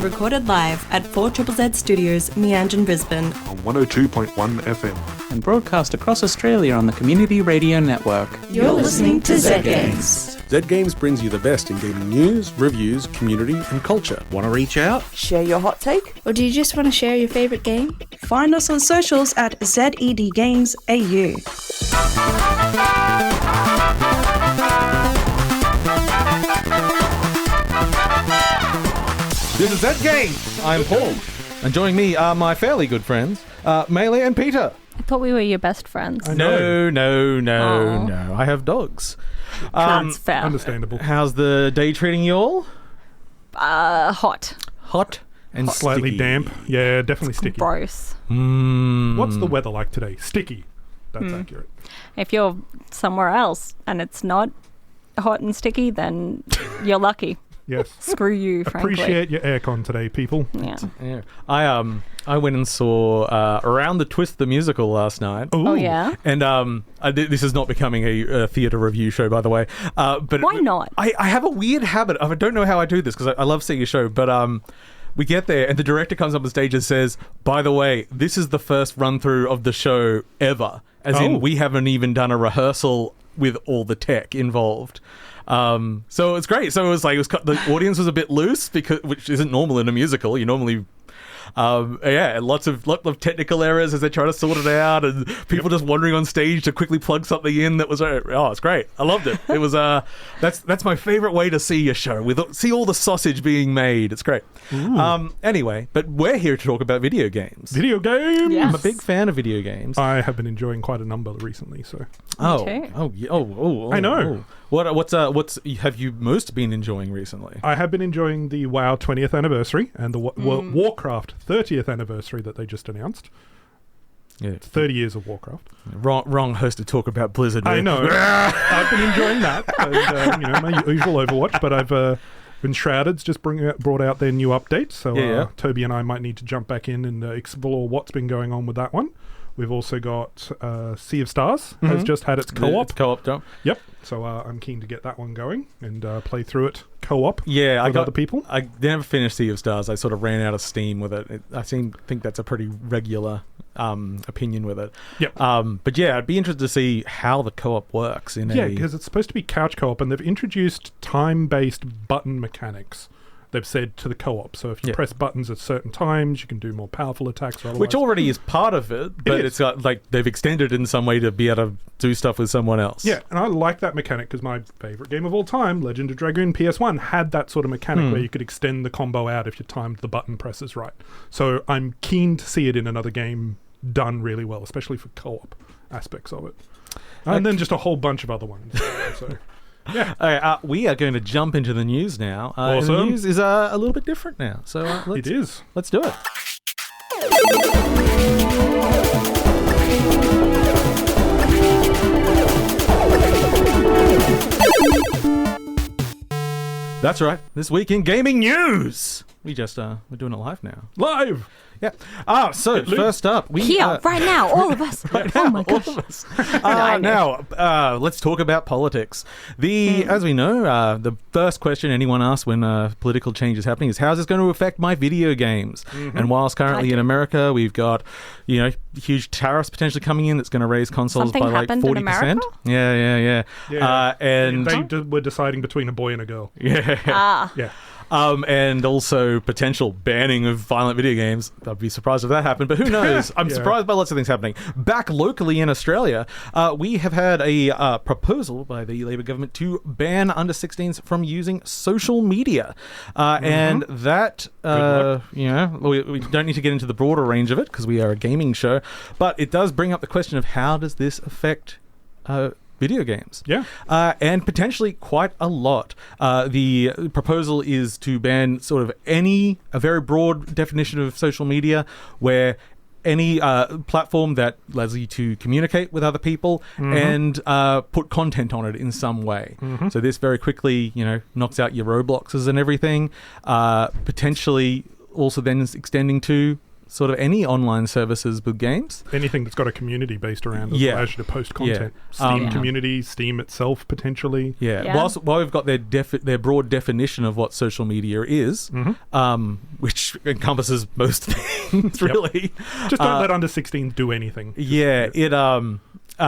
recorded live at 4ZZZ Studios, Meanjin, Brisbane. On 102.1 FM. And broadcast across Australia on the Community Radio Network. You're listening to Z Games. Z Games brings you the best in gaming news, reviews, community and culture. Want to reach out? Share your hot take? Or do you just want to share your favourite game? Find us on socials at ZEDGamesAU. This is Z Games. I'm Paul. And joining me are my fairly good friends, Maylee and Peter. I thought we were your best friends. No. I have dogs. That's fair. Understandable. How's the day treating you all? Hot. Hot and Slightly sticky. damp. Yeah, definitely sticky. Gross. What's the weather like today? Sticky. That's accurate. If you're somewhere else and it's not hot and sticky, then you're lucky. Yes. Screw you, frankly. Appreciate your aircon today, people. Yeah. Yeah. I went and saw Around the Twist the musical last night. Oh, yeah? And this is not becoming a theatre review show, by the way. But Why not? I have a weird habit of, I don't know how I do this because I love seeing a show, but we get there and the director comes up on stage and says, by the way, this is the first run through of the show ever. As in, we haven't even done a rehearsal with all the tech involved. So it's great. So the audience was a bit loose which isn't normal in a musical. You normally, lots of technical errors as they try to sort it out, and people just wandering on stage to quickly plug something in. That was it's great. I loved it. It was that's my favorite way to see a show see all the sausage being made. It's great. Anyway, but we're here to talk about video games. Video games. Yes. I'm a big fan of video games. I have been enjoying quite a number recently. So. too. I know. What's have you most been enjoying recently? I have been enjoying the WoW 20th anniversary and the Warcraft 30th anniversary that they just announced. Yeah, 30 years of Warcraft. Wrong host to talk about Blizzard. I know. I've been enjoying that. And, my usual Overwatch, but I've been Shrouded's just brought out their new update, so Toby and I might need to jump back in and explore what's been going on with that one. We've also got Sea of Stars has just had its co-op. It's co-op jump. Yep. So I'm keen to get that one going and play through it co-op. Yeah, with other people. I never finished Sea of Stars. I sort of ran out of steam with it. I think that's a pretty regular opinion with it. Yep. But yeah, I'd be interested to see how the co-op works because it's supposed to be couch co-op, and they've introduced time-based button mechanics. They've said to the co-op. So if you press buttons at certain times, you can do more powerful attacks. Or which already is part of it, but it's got, they've extended it in some way to be able to do stuff with someone else. Yeah, and I like that mechanic because my favourite game of all time, Legend of Dragoon PS1, had that sort of mechanic where you could extend the combo out if you timed the button presses right. So I'm keen to see it in another game done really well, especially for co-op aspects of it. And then just a whole bunch of other ones. So... Yeah. We are going to jump into the news now. Awesome. The news is a little bit different now. So it is. Let's do it. That's right. This week in gaming news. We're doing it live now. Live! Yeah. So first up, right now, all of us. Oh my gosh. All of us. Now, let's talk about politics. As we know, the first question anyone asks when political change is happening is, how's this going to affect my video games? And whilst currently in America, we've got, huge tariffs potentially coming in that's going to raise consoles by like 40%. Yeah. And they were deciding between a boy and a girl. Yeah. Yeah. And also potential banning of violent video games. I'd be surprised if that happened, but who knows? I'm surprised by lots of things happening. Back locally in Australia, we have had a proposal by the Labor government to ban under 16s from using social media. And that, we don't need to get into the broader range of it because we are a gaming show, but it does bring up the question of how does this affect video games. Yeah. And potentially quite a lot. The proposal is to ban sort of a very broad definition of social media where any platform that allows you to communicate with other people and put content on it in some way. So this very quickly, knocks out your Robloxes and everything. Potentially also then is extending to sort of any online services with games. Anything that's got a community based around it Yeah. allows you to post content. Yeah. Steam community, Steam itself potentially. Yeah. Yeah. While we've got their broad definition of what social media is, which encompasses most things, really. Just don't let under 16s do anything. Yeah.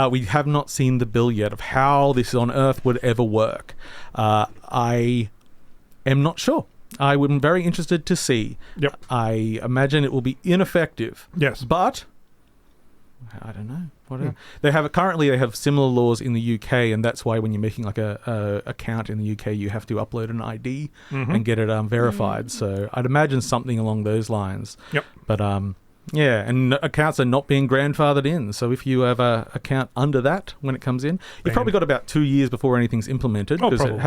We have not seen the bill yet of how this on earth would ever work. I am not sure. I am very interested to see. Yep. I imagine it will be ineffective. Yes. But I don't know. Whatever. They have similar laws in the UK, and that's why when you're making like a account in the UK, you have to upload an ID and get it verified. So I'd imagine something along those lines. Yep. But yeah, and accounts are not being grandfathered in. So if you have a account under that when it comes in, you've probably got about 2 years before anything's implemented, because it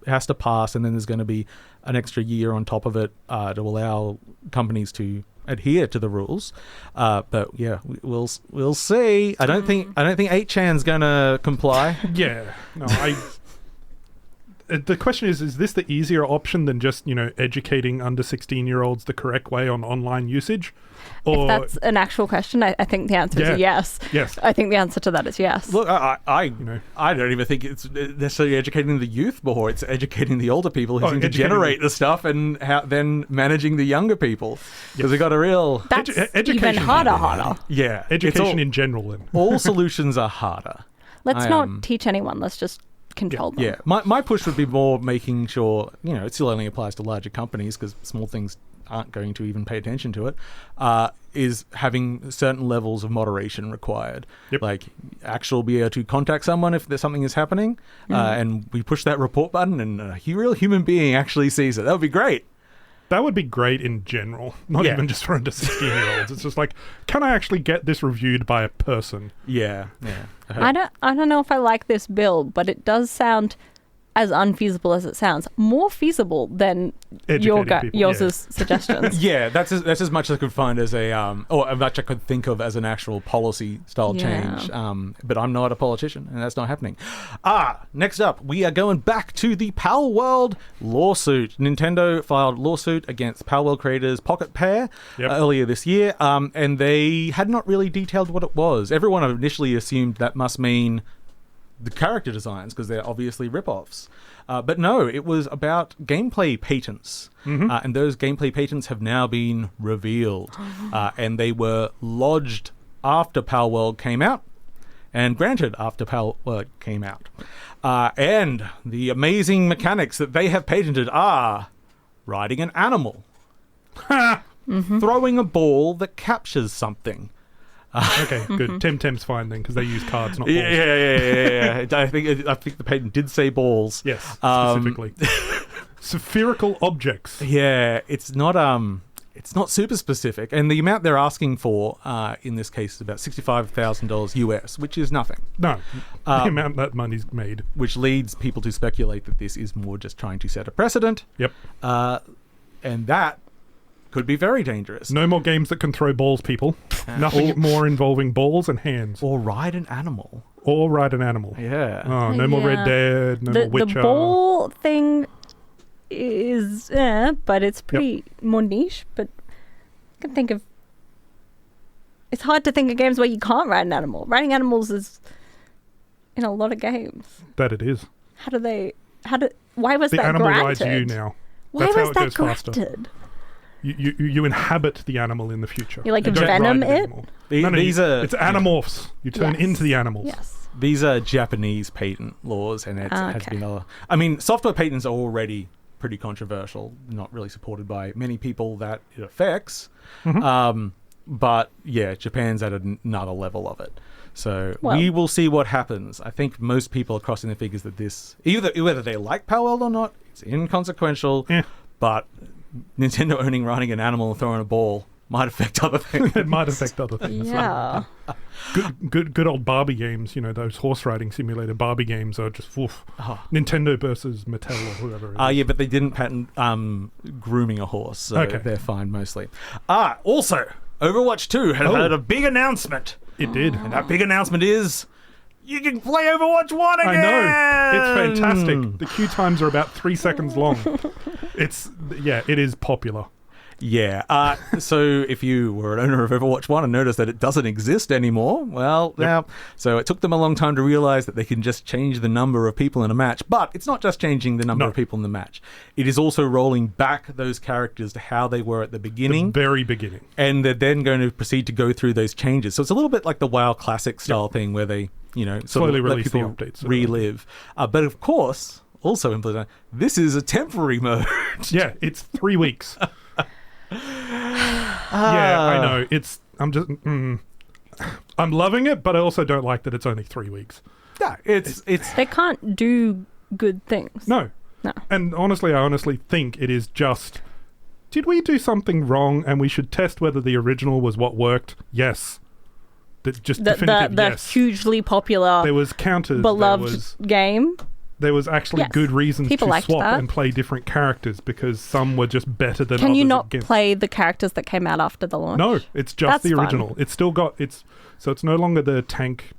has to pass, and then there's going to be an extra year on top of it to allow companies to adhere to the rules. But yeah, we'll see. I don't think 8chan's going to comply. Yeah. No, the question is this the easier option than just, educating under 16-year-olds the correct way on online usage? Or If that's an actual question, I think the answer is yes. Yes. I think the answer to that is yes. Look, I don't even think it's necessarily educating the youth more. It's educating the older people who seem to generate the stuff, and then managing the younger people, because they got a real That's education. even harder. yeah Education in general. Then. all solutions are harder. Let's not teach anyone. Let's just control them. Yeah, my push would be more making sure, it still only applies to larger companies, because small things aren't going to even pay attention to it, is having certain levels of moderation required. Yep. Like, actual be able to contact someone if there's something is happening, and we push that report button and a real human being actually sees it. That would be great. That would be great in general, not even just for under 16-year-olds. It's just like, can I actually get this reviewed by a person? Yeah. I don't know if I like this bill, but it does sound, as unfeasible as it sounds, more feasible than yours' suggestions. Yeah, that's as much as I could find as or as much I could think of as an actual policy style change. But I'm not a politician, and that's not happening. Next up, we are going back to the Pal World lawsuit. Nintendo filed lawsuit against Pal World creators Pocket Pair earlier this year, and they had not really detailed what it was. Everyone initially assumed that must mean the character designs, because they're obviously rip-offs. But no, it was about gameplay patents. And those gameplay patents have now been revealed. And they were lodged after Pal World came out, and granted after Pal World came out. And the amazing mechanics that they have patented are riding an animal, throwing a ball that captures something. Okay, good. Temtem's fine then, because they use cards, not balls. Yeah. I think the patent did say balls. Yes, specifically. Spherical objects. Yeah, it's not super specific, and the amount they're asking for in this case is about $65,000 US, which is nothing. No, the amount that money's made, which leads people to speculate that this is more just trying to set a precedent. Yep. And that could be very dangerous. No more games that can throw balls, people. Nothing more involving balls and hands. Or ride an animal. Yeah. Oh, no more Red Dead, no more Witcher. The ball thing is, but it's pretty more niche. But I can think of... It's hard to think of games where you can't ride an animal. Riding animals is in a lot of games. That it is. Why was the that animal granted? rides you now. Why That's was how it that goes faster. granted? You inhabit the animal in the future. You like don't venom ride the it? animal. It's animorphs. You turn into the animals. Yes. These are Japanese patent laws, and it has been software patents are already pretty controversial, not really supported by many people that it affects. But yeah, Japan's at another level of it. So we will see what happens. I think most people are crossing their fingers that this, whether they like Pal World or not, it's inconsequential. But Nintendo riding an animal and throwing a ball might affect other things. It might affect other things. Yeah. Good old Barbie games, those horse riding simulator Barbie games are just Nintendo versus Mattel or whoever it is. Yeah, but they didn't patent grooming a horse, so they're fine mostly. Also, Overwatch 2 has had a big announcement. It did. And that big announcement is you can play Overwatch 1 again! I know. It's fantastic. The queue times are about 3 seconds long. It is popular. Yeah. So if you were an owner of Overwatch 1 and noticed that it doesn't exist anymore, well, now, so it took them a long time to realize that they can just change the number of people in a match. But it's not just changing the number of people in the match. It is also rolling back those characters to how they were at the beginning. The very beginning. And they're then going to proceed to go through those changes. So it's a little bit like the WoW Classic style thing where they, slowly let release the people updates. relive. But of course, also implemented, this is a temporary mode. Yeah, it's 3 weeks. Yeah, I know. I'm loving it, but I also don't like that it's only 3 weeks. Yeah, it's They can't do good things. No. And honestly, I think it is just, did we do something wrong and we should test whether the original was what worked? Yes. Definitive the yes. hugely popular, There was counters. beloved game. There was actually Yes. good reasons People to liked swap that. and play different characters because some were just better than Can others. you not against. play the characters that came out after the launch? No, it's just That's the fun. original. It's still got so it's no longer the tank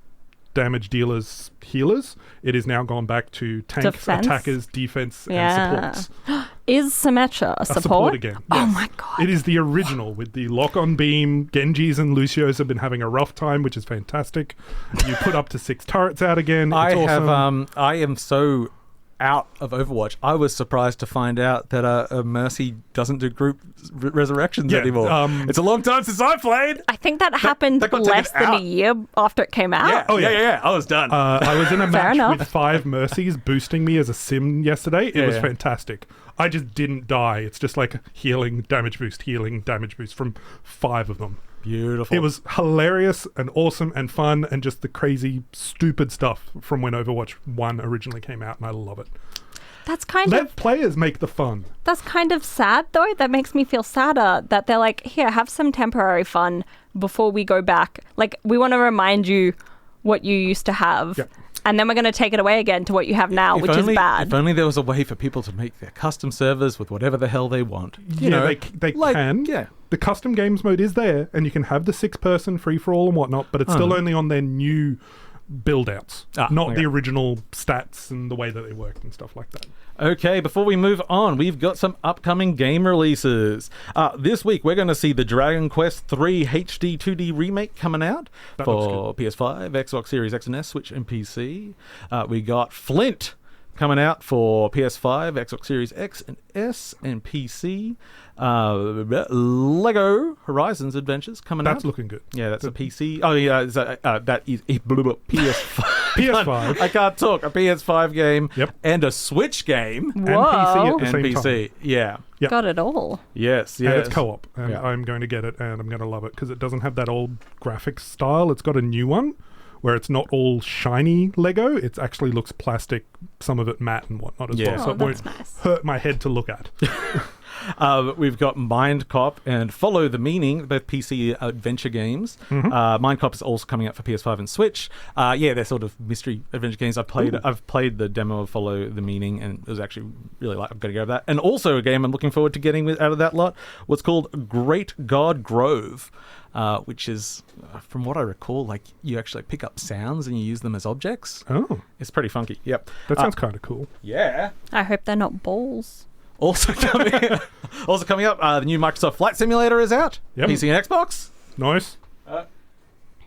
damage dealers healers. It is now gone back to tank Defense? attackers, defense, Yeah. and supports. Is Symmetra a A support? again. Oh yes. my god. It is the original with the lock-on beam. Genjis and Lucios have been having a rough time, which is fantastic. You put up to 6 turrets out again. It's awesome. I am so out of Overwatch. I was surprised to find out that Mercy doesn't do group resurrections Yeah, anymore. It's a long time since I played. I think that happened that got less taken than a out. year after it came out. Yeah. Oh, yeah. yeah. I was done. I was in a Fair match enough. with 5 Mercies boosting me as a sim yesterday. It was Yeah. fantastic. I just didn't die. It's just like healing, damage boost from 5 of them. Beautiful. It was hilarious and awesome and fun and just the crazy, stupid stuff from when Overwatch 1 originally came out, and I love it. That's kind Let of players make the fun. That's kind of sad, though. That makes me feel sadder that they're like, here, have some temporary fun before we go back. Like, we want to remind you what you used to have. Yep. And then we're going to take it away again to what you have now, which is bad. If only there was a way for people to make their custom servers with whatever the hell they want. They can. Yeah. The custom games mode is there, and you can have the 6-person free-for-all and whatnot, but it's still only on their new build-outs, not the original stats and the way that they worked and stuff like that. Okay, before we move on, we've got some upcoming game releases. This week, we're going to see the Dragon Quest III HD 2D remake coming out That looks for PS5, Xbox Series X and S, Switch, and PC. We got Flint coming out for PS5, Xbox Series X and S, and PC. Lego Horizons Adventures coming out. That's looking good. Yeah, that's a PC. Oh, yeah, that is PS5. PS5. I can't talk. A PS5 game Yep. and a Switch game. And Whoa. PC at the And same PC. time. Yeah. Yep. Got it all. Yes, And yes. it's co-op, and Yeah. I'm going to get it, and I'm going to love it, because it doesn't have that old graphics style. It's got a new one, where it's not all shiny Lego. It actually looks plastic, some of it matte and whatnot as Yeah. well, so Oh, it won't that's nice. hurt my head to look at. We've got Mind Cop and Follow the Meaning, both PC adventure games. Mm-hmm. Mind Cop is also coming out for PS5 and Switch. They're sort of mystery adventure games. I've played the demo of Follow the Meaning, and it was actually really like. I'm going to go over that. And also a game I'm looking forward to getting out of that lot. What's called Great God Grove. Which is, from what I recall, like you actually pick up sounds and you use them as objects. Oh, It's pretty funky. Yep. that sounds kind of cool. Yeah. I hope they're not balls. Also coming up, the new Microsoft Flight Simulator is out. Yep. PC and Xbox. Nice.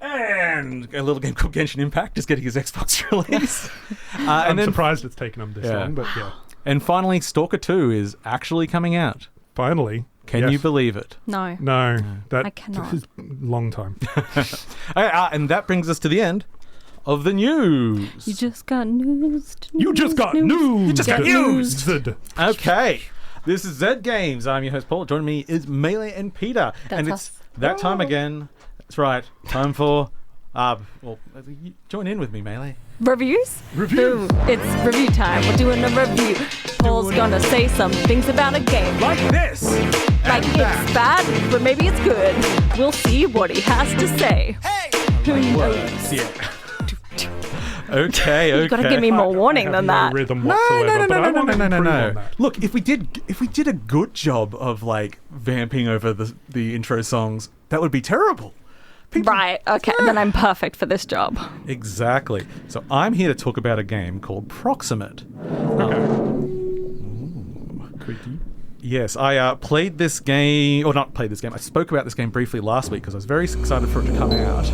And a little game called Genshin Impact is getting his Xbox release. I'm and then, surprised it's taken them this Yeah. long, but yeah. and finally, Stalker 2 is actually coming out. Finally. Can Yes. you believe it? No. No, that I cannot. is a long time. And that brings us to the end of the news. You just got news. You just got news. You just got used. Zed. Okay. This is Zed Games. I'm your host, Paul. Joining me is Maylee and Peter. That's and it's us. that time again. That's right. Time for... you join in with me, Maylee. Reviews? Reviews. Ooh, it's review time. We're doing a review. Paul's gonna say some things about a game. Like this. Like it's bad, but maybe it's good. We'll see what he has to say. Who knows? Yeah. Okay. You gotta give me more warning I than have that. no rhythm whatsoever, but I want to improve on that. Look, if we did a good job of like vamping over the intro songs, that would be terrible. People, Right, okay, then I'm perfect for this job. Exactly. So I'm here to talk about a game called PROXIMATE. Creaky. Yes, I played this game, or not played this game, I spoke about this game briefly last week because I was very excited for it to come out.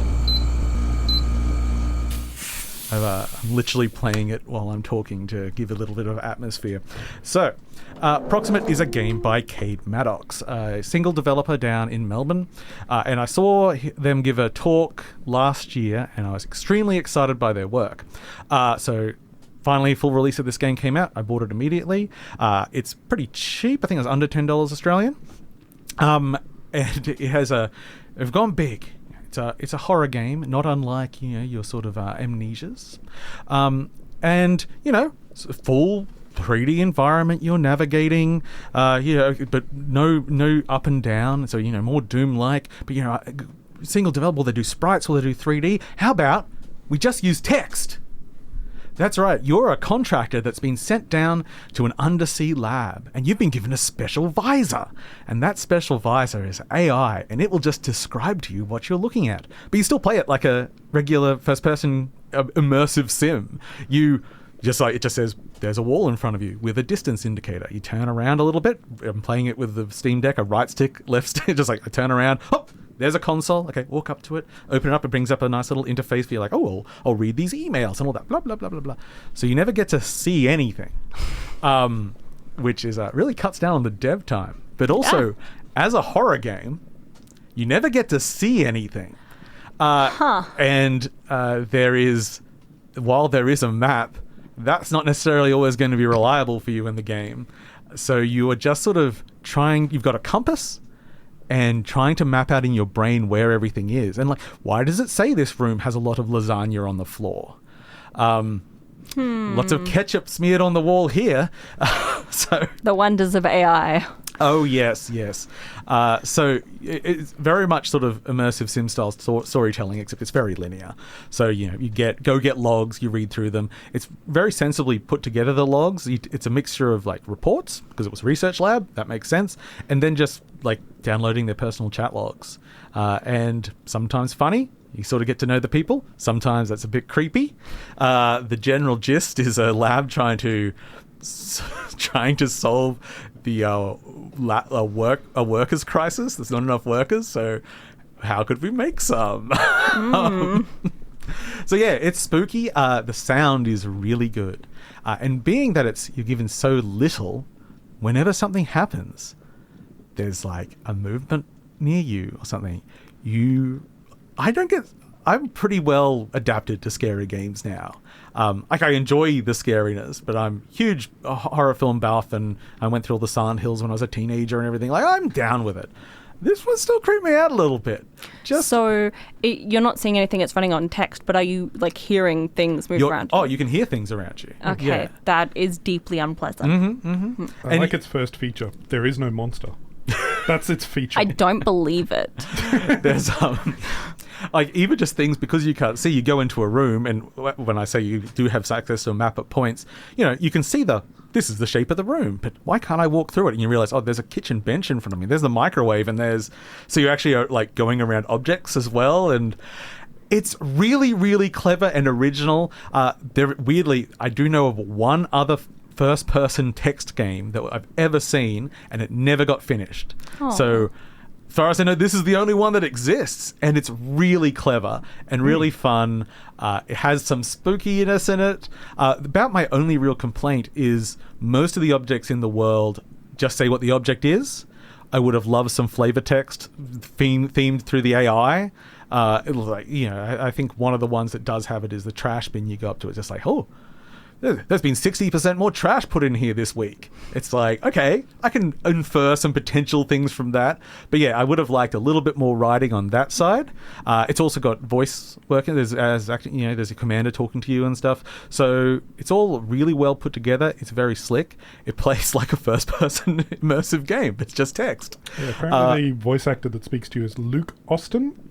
I'm literally playing it while I'm talking to give a little bit of atmosphere. So, PROXIMATE is a game by Cain Maddox, a single developer down in Melbourne. And I saw them give a talk last year, and I was extremely excited by their work. So, finally, full release of this game came out. I bought it immediately. It's pretty cheap. I think it was under $10 Australian. And it has they've gone big. It's a horror game, not unlike your sort of Amnesias, and it's a full 3D environment you're navigating, but no up and down, so more Doom-like. But single developable, they do sprites or they do 3D. How about we just use text? That's right, you're a contractor that's been sent down to an undersea lab, and you've been given a special visor. And that special visor is AI, and it will just describe to you what you're looking at. But you still play it like a regular first-person immersive sim. It just says, there's a wall in front of you with a distance indicator. You turn around a little bit. I'm playing it with the Steam Deck, a right stick, left stick, just like I turn around, hop! There's a console. Okay, walk up to it, open it up. It brings up a nice little interface for you, like, I'll read these emails and all that, blah, blah, blah, blah, blah. So you never get to see anything, which is really cuts down on the dev time. But also, as a horror game, you never get to see anything. And while there is a map, that's not necessarily always going to be reliable for you in the game. So you are just sort of you've got a compass, and trying to map out in your brain where everything is. And why does it say this room has a lot of lasagna on the floor? Lots of ketchup smeared on the wall here. So the wonders of AI. Oh, yes. So it's very much sort of immersive sim style storytelling, except it's very linear. So, you go get logs, you read through them. It's very sensibly put together, the logs. It's a mixture of reports, because it was a research lab, that makes sense, and then just downloading their personal chat logs. And sometimes funny. You sort of get to know the people. Sometimes that's a bit creepy. The general gist is a lab trying to solve the workers' crisis. There's not enough workers, so how could we make some? So yeah, it's spooky. The sound is really good, and being that you're given so little, whenever something happens, there's a movement near you or something. I'm pretty well adapted to scary games now. I enjoy the scariness, but I'm huge horror film buff, and I went through all the Silent Hills when I was a teenager and everything. I'm down with it. This one still creeped me out a little bit. So you're not seeing anything that's running on text, but are you hearing things move around you? Oh, you can hear things around you. Okay, yeah. That is deeply unpleasant. I like its first feature. There is no monster. That's its feature. I don't believe it. There's even just things, because you can't see, you go into a room, and when I say you do have access to a map at points, you can see this is the shape of the room, but why can't I walk through it? And you realize, there's a kitchen bench in front of me, there's the microwave, and so you actually are going around objects as well, and it's really, really clever and original. Weirdly, I do know of one other first-person text game that I've ever seen, and it never got finished. Aww. So, as far as I know, this is the only one that exists, and it's really clever and really fun. It has some spookiness in it. About my only real complaint is most of the objects in the world just say what the object is. I would have loved some flavor text themed through the AI. I think one of the ones that does have it is the trash bin. You go up to it, just there's been 60% more trash put in here this week. It's okay, I can infer some potential things from that. But yeah, I would have liked a little bit more writing on that side. It's also got voice working. There's a commander talking to you and stuff. So it's all really well put together. It's very slick. It plays like a first-person immersive game. It's just text. Yeah, apparently the voice actor that speaks to you is Luke Austin.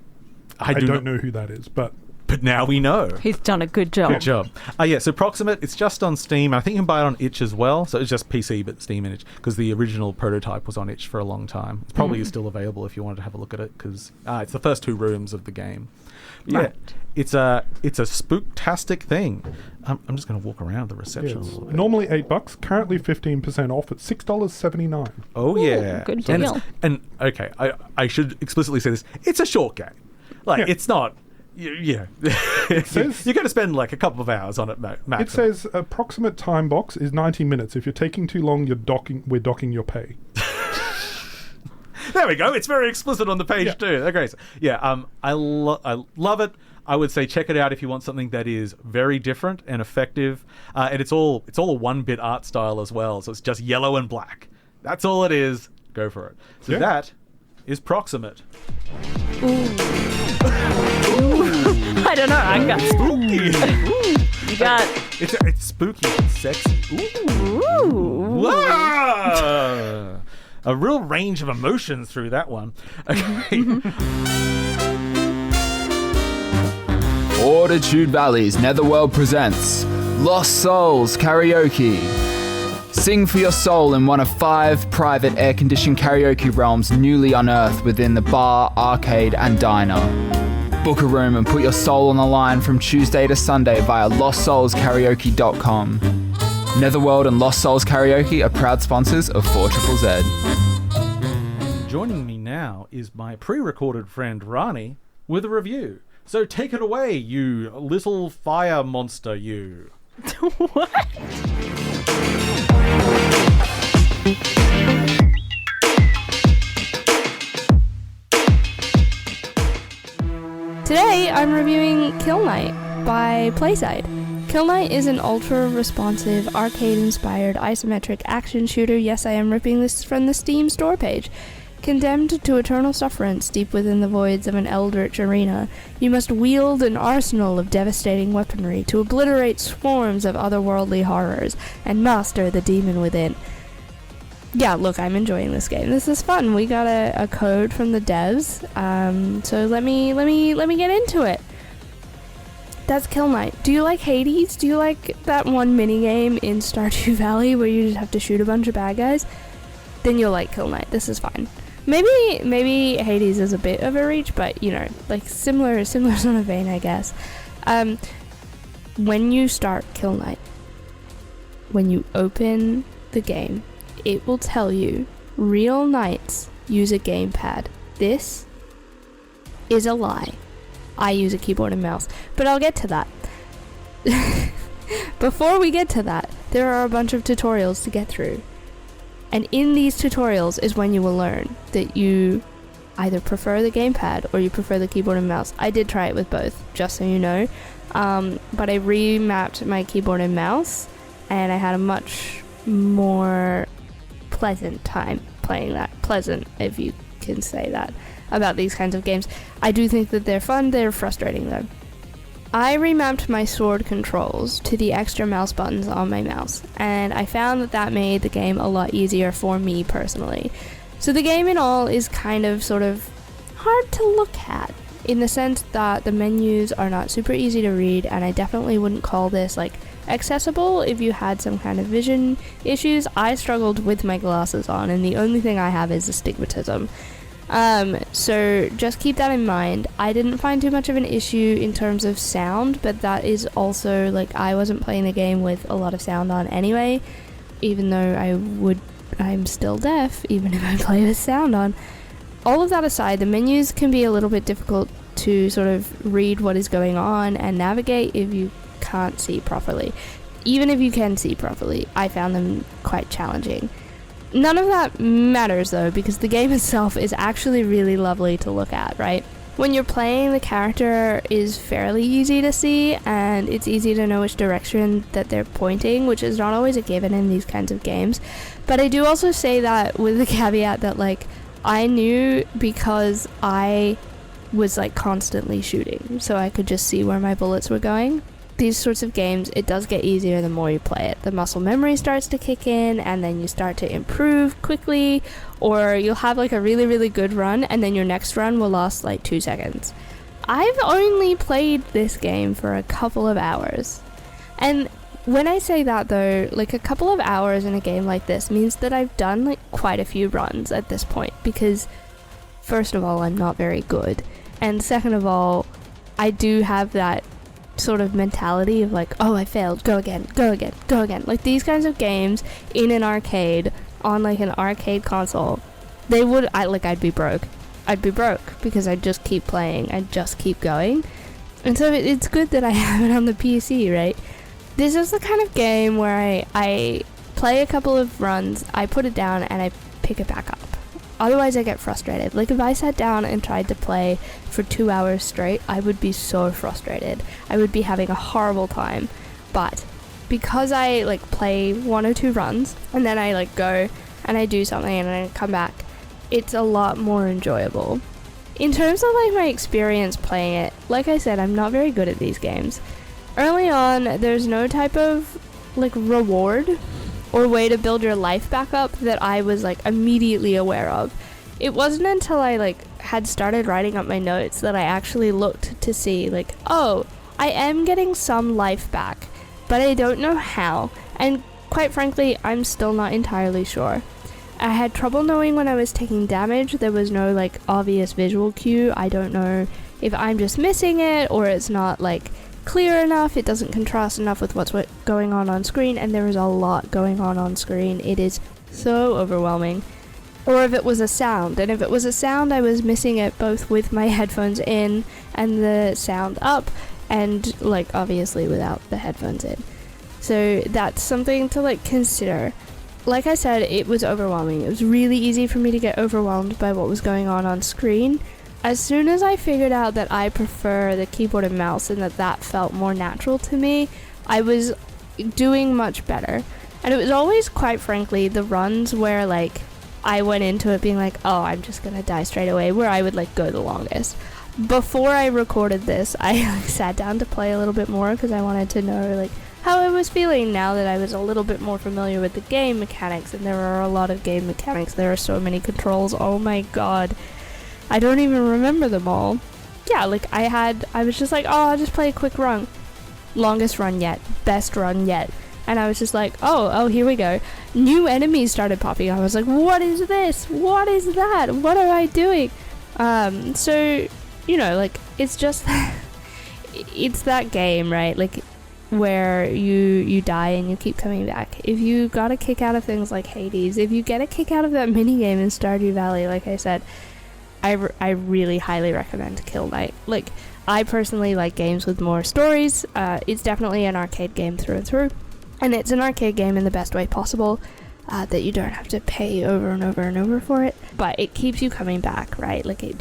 I don't know who that is, but But now we know. He's done a good job. Good job. Yeah, so Proximate, it's just on Steam. I think you can buy it on itch as well. So it's just PC, but Steam and itch, because the original prototype was on itch for a long time. It probably is still available if you wanted to have a look at it, because it's the first 2 rooms of the game. Yeah, Right. it's a spooktastic thing. I'm just going to walk around the reception a Yes. little bit. Normally $8, currently 15% off at $6.79. Oh, yeah. good And deal. and okay, I should explicitly say this. It's a short game. Like, it's not... Yeah. says- You're going to spend like a couple of hours on it, maximum. It says approximate time box is 90 minutes. If you're taking too long, we're docking your pay. There we go. It's very explicit on the page Yeah. too. Okay. So, yeah. I love it. I would say check it out if you want something that is very different and effective. And it's all a 1-bit art style as well. So it's just yellow and black. That's all it is. Go for it. So Yeah. that is Proximate. I don't know. I got spooky. You got. It's spooky and sexy. Ooh. Whoa! A real range of emotions through that one. Okay. Fortitude Valley's Netherworld presents Lost Souls Karaoke. Sing for your soul in one of 5 private air-conditioned karaoke realms newly unearthed within the bar, arcade, and diner. Book a room and put your soul on the line from Tuesday to Sunday via LostSoulsKaraoke.com. Netherworld and Lost Souls Karaoke are proud sponsors of 4ZZZ. Joining me now is my pre-recorded friend Rani with a review. So take it away, you little fire monster, you. What? Today, I'm reviewing Kill Knight by Playsight. Kill Knight is an ultra-responsive, arcade-inspired, isometric action shooter. Yes, I am ripping this from the Steam store page. Condemned to eternal sufferance deep within the voids of an eldritch arena, you must wield an arsenal of devastating weaponry to obliterate swarms of otherworldly horrors and master the demon within. Yeah, look, I'm enjoying this game. This is fun. We got a code from the devs, so let me get into it. That's Kill Knight. Do you like Hades? Do you like that one minigame in Stardew Valley where you just have to shoot a bunch of bad guys? Then you'll like Kill Knight. This is fine. Maybe Hades is a bit of a reach, but you know, like similar sort of vein, I guess. When you start Kill Knight, when you open the game, it will tell you real knights use a gamepad. This is a lie. I use a keyboard and mouse, but I'll get to that. Before we get to that, there are a bunch of tutorials to get through. And in these tutorials is when you will learn that you either prefer the gamepad or you prefer the keyboard and mouse. I did try it with both, just so you know. But I remapped my keyboard and mouse, and I had a much more pleasant time playing that. Pleasant, if you can say that about these kinds of games. I do think that they're fun. They're frustrating, though. I remapped my sword controls to the extra mouse buttons on my mouse, and I found that that made the game a lot easier for me personally. So the game in all is kind of sort of hard to look at, in the sense that the menus are not super easy to read, and I definitely wouldn't call this like accessible if you had some kind of vision issues. I struggled with my glasses on, and the only thing I have is astigmatism. So just keep that in mind. I didn't find too much of an issue in terms of sound, but that is also, like, I wasn't playing the game with a lot of sound on anyway, even though I'm still deaf, even if I play with sound on. All of that aside, the menus can be a little bit difficult to sort of read what is going on and navigate if you can't see properly. Even if you can see properly, I found them quite challenging. None of that matters though, because the game itself is actually really lovely to look at, right? When you're playing, the character is fairly easy to see, and it's easy to know which direction that they're pointing, which is not always a given in these kinds of games. But I do also say that with the caveat that, like, I knew because I was, like, constantly shooting, so I could just see where my bullets were going. These sorts of games, it does get easier the more you play it. The muscle memory starts to kick in, and then you start to improve quickly, or you'll have like a really, really good run, and then your next run will last like 2 seconds. I've only played this game for a couple of hours. And when I say that though, like a couple of hours in a game like this means that I've done like quite a few runs at this point, because first of all, I'm not very good. And second of all, I do have that sort of mentality of like, oh, I failed, go again, go again, go again. Like these kinds of games in an arcade, on like an arcade console, I'd be broke. I'd be broke because I'd just keep playing, I'd just keep going. And so it's good that I have it on the PC, right? This is the kind of game where I play a couple of runs, I put it down, and I pick it back up. Otherwise I get frustrated. Like if I sat down and tried to play for 2 hours straight, I would be so frustrated. I would be having a horrible time. But because I like play 1 or 2 runs and then I like go and I do something and I come back, it's a lot more enjoyable. In terms of like my experience playing it, like I said, I'm not very good at these games. Early on, there's no type of like reward or way to build your life back up that I was like immediately aware of. It wasn't until I like had started writing up my notes that I actually looked to see like, oh, I am getting some life back, but I don't know how, and quite frankly, I'm still not entirely sure. I had trouble knowing when I was taking damage. There was no like obvious visual cue. I don't know if I'm just missing it or it's not like clear enough, it doesn't contrast enough with what's going on screen, and there is a lot going on screen. It is so overwhelming. Or if it was a sound, and if it was a sound, I was missing it both with my headphones in and the sound up, and like obviously without the headphones in. So that's something to like consider. Like I said, it was overwhelming. It was really easy for me to get overwhelmed by what was going on screen. As soon as I figured out that I prefer the keyboard and mouse and that felt more natural to me, I was doing much better. And it was always, quite frankly, the runs where like I went into it being like, oh, I'm just gonna die straight away, where I would like go the longest. Before I recorded this, I like, sat down to play a little bit more because I wanted to know like how I was feeling now that I was a little bit more familiar with the game mechanics, and there are a lot of game mechanics. There are so many controls, oh my god. I don't even remember them all. Yeah, like I was just like, oh, I'll just play a quick run. Longest run yet. Best run yet. And I was just like, oh, here we go. New enemies started popping up. I was like, what is this? What is that? What am I doing? So, you know, like, it's just, it's that game, right? Like, where you die and you keep coming back. If you got a kick out of things like Hades, if you get a kick out of that minigame in Stardew Valley, like I said, I really highly recommend Kill Knight. Like, I personally like games with more stories. It's definitely an arcade game through and through. And it's an arcade game in the best way possible, that you don't have to pay over and over and over for it. But it keeps you coming back, right? Like, it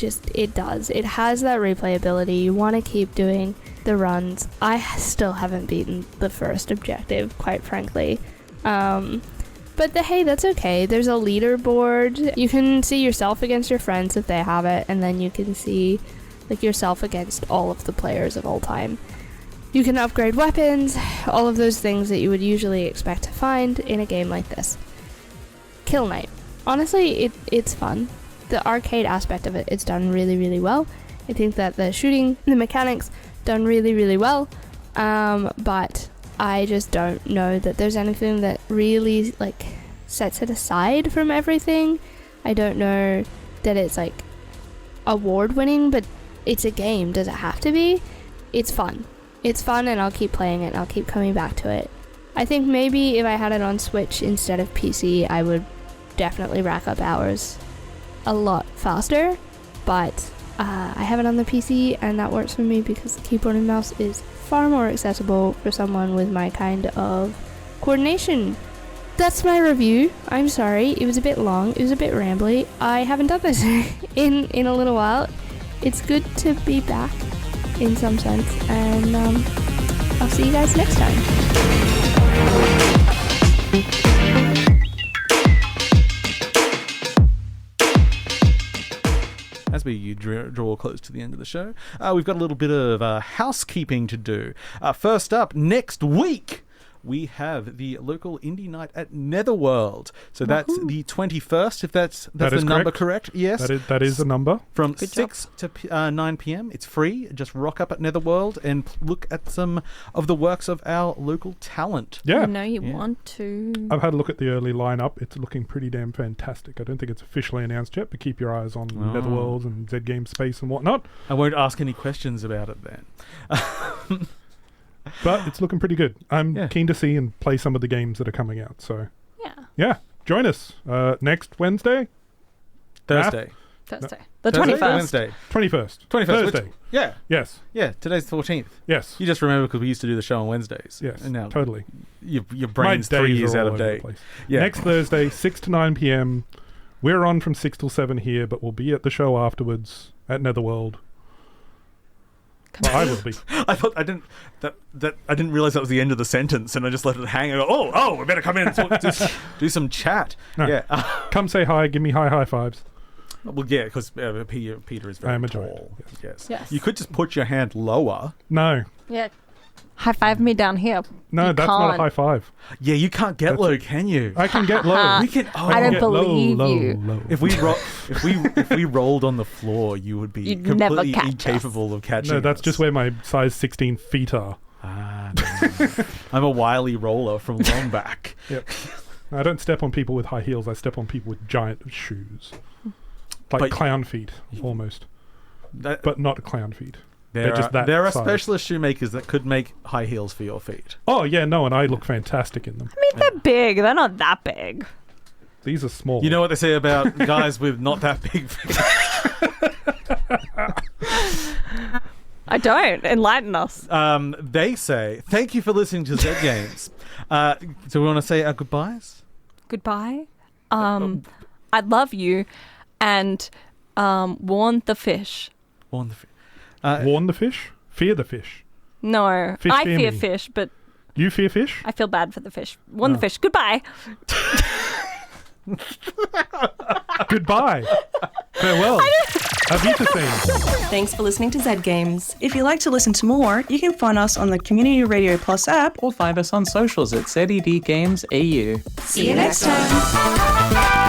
does. It has that replayability. You want to keep doing the runs. I still haven't beaten the first objective, quite frankly. But hey, that's okay. There's a leaderboard. You can see yourself against your friends if they have it, and then you can see like yourself against all of the players of all time. You can upgrade weapons, all of those things that you would usually expect to find in a game like this. Kill Knight. Honestly, it's fun. The arcade aspect of it, it's done really, really well. I think that the shooting, the mechanics, done really, really well. But I just don't know that there's anything that really like sets it aside from everything. I don't know that it's like award winning, but it's a game. Does it have to be? It's fun. It's fun, and I'll keep playing it and I'll keep coming back to it. I think maybe if I had it on Switch instead of PC, I would definitely rack up hours a lot faster, but I have it on the PC and that works for me because the keyboard and mouse is far more accessible for someone with my kind of coordination. That's my review. I'm sorry, it was a bit long, it was a bit rambly. I haven't done this in a little while. It's good to be back in some sense, and I'll see you guys next time. As we draw close to the end of the show, we've got a little bit of housekeeping to do. First up, next week, we have the local indie night at Netherworld. So that's the 21st, if that's That the is number correct. Yes. That is a number. From Good 6 to 9 p.m. It's free. Just rock up at Netherworld and look at some of the works of our local talent. Yeah. You know you want to. I've had a look at the early lineup. It's looking pretty damn fantastic. I don't think it's officially announced yet, but keep your eyes on Netherworld and Z Game Space and whatnot. I won't ask any questions about it then. But it's looking pretty good. I'm Yeah. keen to see and play some of the games that are coming out. So, Yeah. join us next Wednesday, Thursday. Thursday. The Thursday? 21st. Wednesday. 21st. 21st. Thursday. Yeah. Yes. Yeah. Today's the 14th. Yes. You just remember because we used to do the show on Wednesdays. Yes. And now Totally. your My brain's 3 days years are out all of over the date. place. Yeah. Next Thursday, 6 to 9 p.m. We're on from 6 till 7 here, but we'll be at the show afterwards at Netherworld. Well, I will be. I thought I didn't realize that was the end of the sentence, and I just let it hang. And go, oh, we better come in and talk, do some chat. No. Yeah. Come say hi. Give me high fives. Well, yeah, because Peter is very I am a tall. giant, Yes. Yes. You could just put your hand lower. No. Yeah. High five me down here. No, You that's not a can't. high five. Yeah, you can't get low, can you? I can get low. We can. Oh, I don't get low, believe low, you. low. If we rolled on the floor, you would be You'd never completely catch incapable of catching. No, that's us. just where my size 16 feet are. Ah, no. I'm a wily roller from Longback. Yep. I don't step on people with high heels. I step on people with giant shoes. Like But- clown feet, almost. But not clown feet. There just that are size. specialist shoemakers that could make high heels for your feet. Oh, yeah, no, and I look fantastic in them. I mean, they're big. They're not that big. These are small. You know what they say about guys with not that big feet? I don't. Enlighten us. They say, thank you for listening to Z Games. So we want to say our goodbyes? Goodbye. I love you, and warn the fish. Warn the Warn the fish? Fear the fish. No, Fish I fear fear me. fish, but You fear fish? I feel bad for the fish. Warn the fish. Goodbye. Goodbye. Farewell. Avita Thanks for listening to Z Games. If you'd like to listen to more, you can find us on the Community Radio Plus app. Or find us on socials at ZED Games AU. See you next time.